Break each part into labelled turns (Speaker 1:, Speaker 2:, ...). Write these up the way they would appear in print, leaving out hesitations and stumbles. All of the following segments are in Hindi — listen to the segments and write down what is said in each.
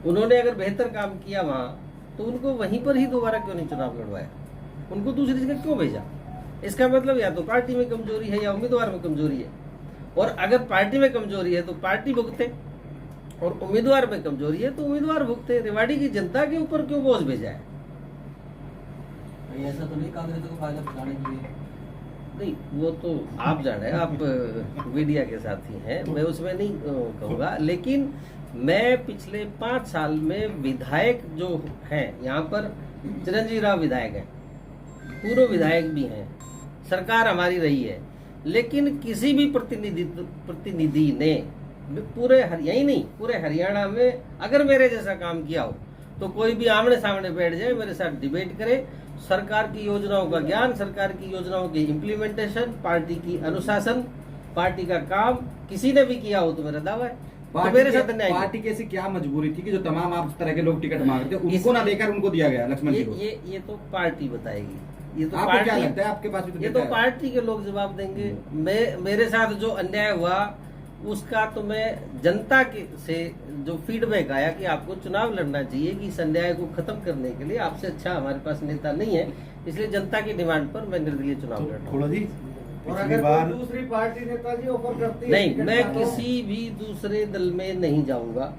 Speaker 1: उन्होंने अगर बेहतर काम किया वहां, तो उनको वहीं पर ही दोबारा क्यों नहीं चुनाव लड़वाया? उनको दूसरी जगह क्यों भेजा? इसका मतलब या तो पार्टी में कमजोरी है या उम्मीदवार में कमजोरी है। और अगर पार्टी में कमजोरी है तो पार्टी भुगते, और उम्मीदवार में कमजोरी है तो उम्मीदवार भुगते। रेवाड़ी की जनता के ऊपर क्यों बोझ भेजा है?
Speaker 2: ऐसा तो नहीं कांग्रेस को फायदा पहुंचाने के लिए?
Speaker 1: नहीं, वो तो आप जाने, आप मीडिया के साथी हैं, मैं उसमें नहीं कहूँगा। लेकिन मैं पिछले 5 साल में विधायक जो हैं यहाँ पर, चिरंजीव राव विधायक हैं, पूर्व विधायक भी हैं, सरकार हमारी रही है, लेकिन किसी भी प्रतिनिधि ने पूरे यही नहीं पूरे हरियाणा में अगर मेरे जैसा काम किया हो तो कोई भी आमने सामने बैठ जाए, मेरे साथ डिबेट करे, सरकार की योजनाओं का ज्ञान, सरकार की योजनाओं की इम्प्लीमेंटेशन, पार्टी की अनुशासन, पार्टी का काम किसी ने भी किया हो तो मेरा दावा है तो मेरे साथ अन्याय।
Speaker 3: पार्टी की ऐसी क्या मजबूरी थी कि जो तमाम आप तरह के लोग टिकट मांगते थे उनको ना देकर उनको दिया गया लक्ष्मण जी को?
Speaker 1: ये तो पार्टी बताएगी। ये तो
Speaker 3: आपको क्या लगता है? आपके पास भी तो
Speaker 1: ये तो पार्टी के लोग जवाब देंगे। मेरे साथ जो अन्याय हुआ उसका तो मैं जनता के से जो फीडबैक आया कि आपको चुनाव लड़ना चाहिए, कि इस अन्याय को खत्म करने के लिए आपसे अच्छा हमारे पास नेता नहीं है, इसलिए जनता की डिमांड पर मैं निर्दलीय चुनाव लड़ रहा हूँ।
Speaker 4: और अगर कोई दूसरी पार्टी नेताजी ऑफर करती है
Speaker 1: नहीं, मैं किसी भी दूसरे दल में नहीं जाऊंगा।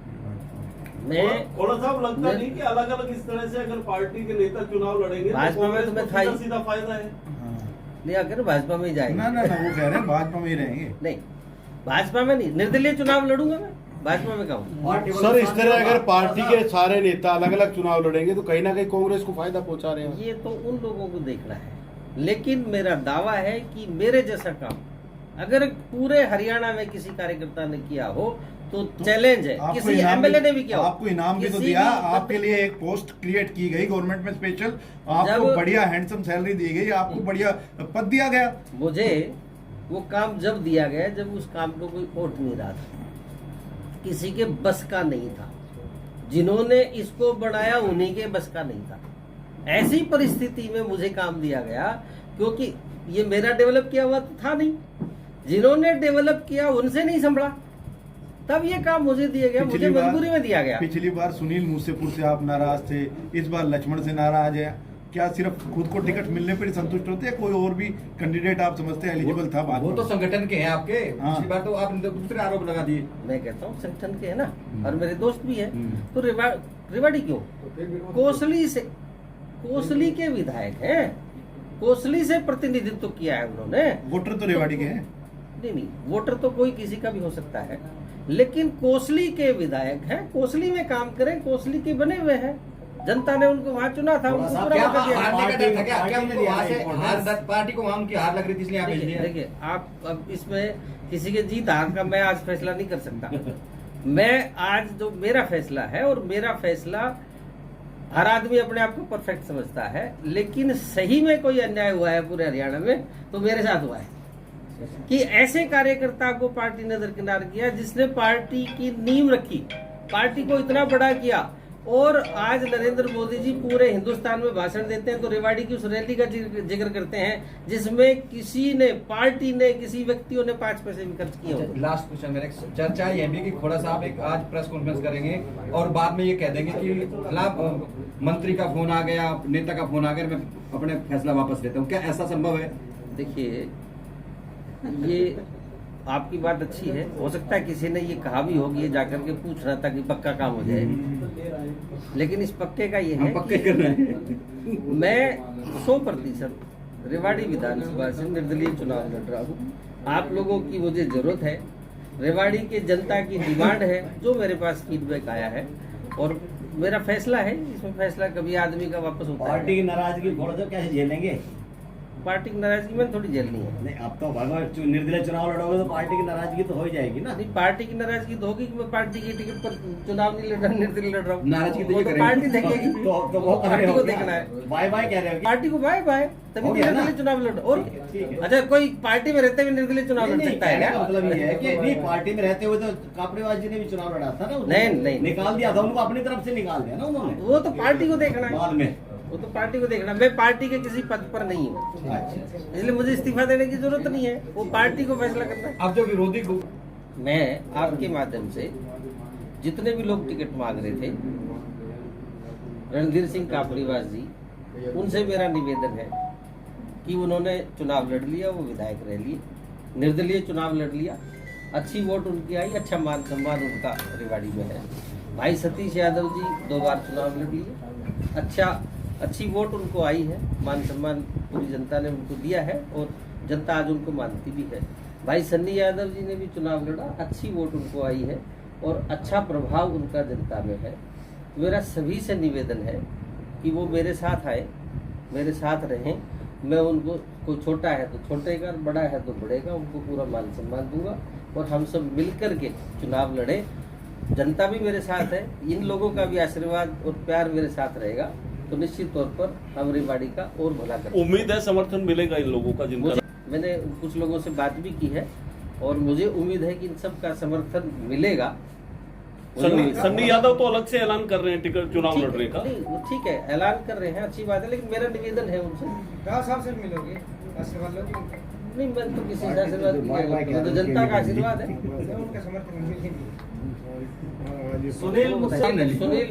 Speaker 1: मैं
Speaker 5: थोड़ा सा लगता नहीं कि अलग अलग इस तरह से अगर पार्टी के नेता चुनाव लड़ेंगे
Speaker 1: भाजपा में तो मैं था ही,
Speaker 5: सीधा फायदा है।
Speaker 1: नहीं आकर भाजपा में ही जाएंगे।
Speaker 4: ना वो कह रहे हैं भाजपा में ही रहेंगे।
Speaker 1: नहीं, भाजपा में नहीं, निर्दलीय चुनाव लड़ूंगा मैं, भाजपा में कहूँ।
Speaker 6: सर, इस तरह अगर पार्टी के सारे नेता अलग अलग चुनाव लड़ेंगे तो कहीं ना कहीं कांग्रेस को फायदा पहुंचा रहे हैं।
Speaker 1: ये तो उन लोगों को देखना है, लेकिन मेरा दावा है कि मेरे जैसा काम अगर पूरे हरियाणा में किसी कार्यकर्ता ने किया हो तो चैलेंज है। किसी एमएलए ने भी किया हो,
Speaker 4: आपको इनाम भी तो दिया, आपके लिए एक पोस्ट क्रिएट की गई गवर्नमेंट में स्पेशल, आपको बढ़िया हैंडसम सैलरी दी गई, आपको बढ़िया पद दिया गया।
Speaker 1: मुझे वो काम जब दिया गया जब उस काम को कोई वोट नहीं रहा था, किसी के बस का नहीं था, जिन्होंने इसको बनाया उन्हीं के बस का नहीं था। ऐसी परिस्थिति में मुझे काम दिया गया क्योंकि ये मेरा डेवलप किया हुआ तो था नहीं, जिन्होंने डेवलप किया उनसे नहीं संभला, तब ये काम मुझे दिया गया, मुझे मजबूरी में दिया गया।
Speaker 4: पिछली बार सुनील मूसेपुर से आप नाराज थे, इस बार लक्ष्मण से नाराज है। क्या सिर्फ खुद को टिकट मिलने पर ही संतुष्ट होते हैं? कोई और भी कैंडिडेट आप समझते हैं एलिजिबल था?
Speaker 3: वो तो संगठन के हैं आपके। पिछली बार तो आपने दूसरे आरोप लगा दिए।
Speaker 1: मैं कहता हूँ संगठन के है ना, और मेरे दोस्त भी है। तो रेवाड़ी क्यों? कोसली के विधायक हैं, कोसली से प्रतिनिधित्व किया है उन्होंने।
Speaker 4: वोटर तो रेवाड़ी के हैं।
Speaker 1: नहीं, वोटर तो कोई किसी का भी हो सकता है, लेकिन कोसली के विधायक हैं, कोसली में काम करें, कोसली के बने हुए हैं, जनता ने उनको वहां चुना था।
Speaker 3: पार्टी को वहां उनकी हार लग रही थी, इसलिए आप भेज दिया।
Speaker 1: देखिए, आप अब इसमें किसी के जीत हार का मैं आज फैसला नहीं कर सकता। मैं आज जो मेरा फैसला है, और मेरा फैसला हर आदमी अपने आप को परफेक्ट समझता है, लेकिन सही में कोई अन्याय हुआ है पूरे हरियाणा में तो मेरे साथ हुआ है कि ऐसे कार्यकर्ता को पार्टी ने दरकिनार किया जिसने पार्टी की नींव रखी, पार्टी को इतना बड़ा किया। और आज नरेंद्र मोदी जी पूरे हिंदुस्तान में भाषण देते हैं तो रेवाड़ी की उस रैली का जिक्र करते हैं जिसमें किसी ने, पार्टी ने, किसी व्यक्तियों ने 5 पैसे भी खर्च किए होंगे।
Speaker 3: लास्ट क्वेश्चन मेरा, चर्चा ये भी कि खोड़ा साहब एक आज प्रेस कॉन्फ्रेंस करेंगे और बाद में ये कह देंगे कि मंत्री का फोन आ गया, नेता का फोन आ गया, मैं अपने फैसला वापस लेता हूँ। क्या ऐसा संभव है?
Speaker 1: देखिए, ये आपकी बात अच्छी है, हो सकता है किसी ने ये कहा भी होगी, जाकर के पूछ रहा था कि पक्का काम हो जाए, लेकिन इस पक्के का ये है
Speaker 3: पक्के कर रहे हैं।
Speaker 1: मैं 100% रेवाड़ी विधानसभा से निर्दलीय चुनाव लड़ रहा हूँ। आप लोगों की मुझे जरूरत है, रेवाड़ी के जनता की डिमांड है, जो मेरे पास फीडबैक आया है, और मेरा फैसला है। इसमें फैसला कभी आदमी का वापस होता है।
Speaker 2: पार्टी की नाराजगी थोड़ा सा कैसे झेलेंगे?
Speaker 1: पार्टी की नाराजगी में थोड़ी झेलनी है।
Speaker 2: नहीं, अब तो भगवान निर्दलीय चुनाव लड़ोगे तो पार्टी की नाराजगी तो हो ही जाएगी ना।
Speaker 1: नहीं, पार्टी की नाराजगी तो होगी कि मैं पार्टी की टिकट पर चुनाव नहीं लड़ रहा, निर्दलीय लड़ रहा हूँ।
Speaker 3: नाराजगी तो
Speaker 1: पार्टी देखेगी,
Speaker 2: तो वो
Speaker 1: पार्टी को देखना है।
Speaker 2: बाय बाय कह रहे हो?
Speaker 1: पार्टी को बाय बाय, तभी तो निर्दलीय चुनाव लड़। और अच्छा, कोई पार्टी में रहते हुए निर्दलीय चुनाव लड़ सकता है क्या?
Speaker 2: मतलब ये है कि नहीं, पार्टी में रहते हुए तो कापड़ेवाज जी ने भी चुनाव लड़ा था ना।
Speaker 1: नहीं,
Speaker 2: निकाल दिया था उनको, अपनी तरफ से निकाल दिया ना उन्होंने।
Speaker 1: वो तो पार्टी को देखना है,
Speaker 2: बाद में
Speaker 1: वो तो पार्टी को देखना। मैं पार्टी के किसी पद पर नहीं हूँ, इसलिए मुझे इस्तीफा देने की जरूरत नहीं है, वो पार्टी को फैसला करना है।
Speaker 3: अब जो विरोधी
Speaker 1: मैं आपके माध्यम से जितने भी लोग टिकट मांग रहे थे, रणधीर सिंह कापड़ीवास जी, उनसे मेरा निवेदन है कि उन्होंने चुनाव लड़ लिया, वो विधायक रह लिए, निर्दलीय चुनाव लड़ लिया, अच्छी वोट उनकी आई, अच्छा मान सम्मान उनका रेवाड़ी में है। भाई सतीश यादव जी 2 बार चुनाव लड़ लिए, अच्छी वोट उनको आई है, मान सम्मान पूरी जनता ने उनको दिया है और जनता आज उनको मानती भी है। भाई सन्नी यादव जी ने भी चुनाव लड़ा, अच्छी वोट उनको आई है और अच्छा प्रभाव उनका जनता में है। मेरा सभी से निवेदन है कि वो मेरे साथ आए, मेरे साथ रहें। मैं उनको, कोई छोटा है तो छोटे का, बड़ा है तो बड़े का, उनको पूरा मान सम्मान दूंगा और हम सब मिलकर के चुनाव लड़े। जनता भी मेरे साथ है, इन लोगों का भी आशीर्वाद और प्यार मेरे साथ रहेगा तो निश्चित तौर पर हम रेवाड़ी का और भला करेंगे।
Speaker 5: उम्मीद है समर्थन मिलेगा इन लोगों का जिनका
Speaker 1: मैंने कुछ लोगों से बात भी की है और मुझे उम्मीद है कि इन सब का समर्थन मिलेगा।
Speaker 5: सन्नी यादव तो अलग से ऐलान कर रहे हैं टिकट चुनाव लड़ने का।
Speaker 1: नहीं, वो ठीक है, ऐलान कर रहे हैं, अच्छी बात है, लेकिन मेरा निवेदन है उनसे।
Speaker 7: राव साहब से मिलोगे, आशीर्वाद लोगे?
Speaker 1: नहीं, मैं तो किसी से आशीर्वाद नहीं, मैं तो जनता का आशीर्वाद है।
Speaker 7: उनका समर्थन मिलेगी।
Speaker 1: सुनील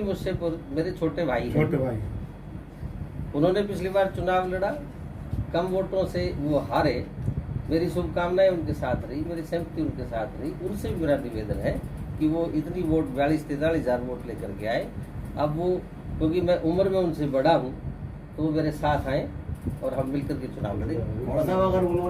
Speaker 1: मुझसे मेरे छोटे भाई हैं।
Speaker 4: छोटे भाई
Speaker 1: उन्होंने पिछली बार चुनाव लड़ा, कम वोटों से वो हारे। मेरी शुभकामनाएं उनके साथ रही, मेरी सहमति उनके साथ रही। उनसे भी मेरा निवेदन है कि वो इतनी वोट 42-43 हजार वोट लेकर के आए। अब वो, क्योंकि मैं उम्र में उनसे बड़ा हूँ, तो वो मेरे साथ आए और हम मिलकर के चुनाव लड़ेंगे।
Speaker 2: और साहब अगर उन्होंने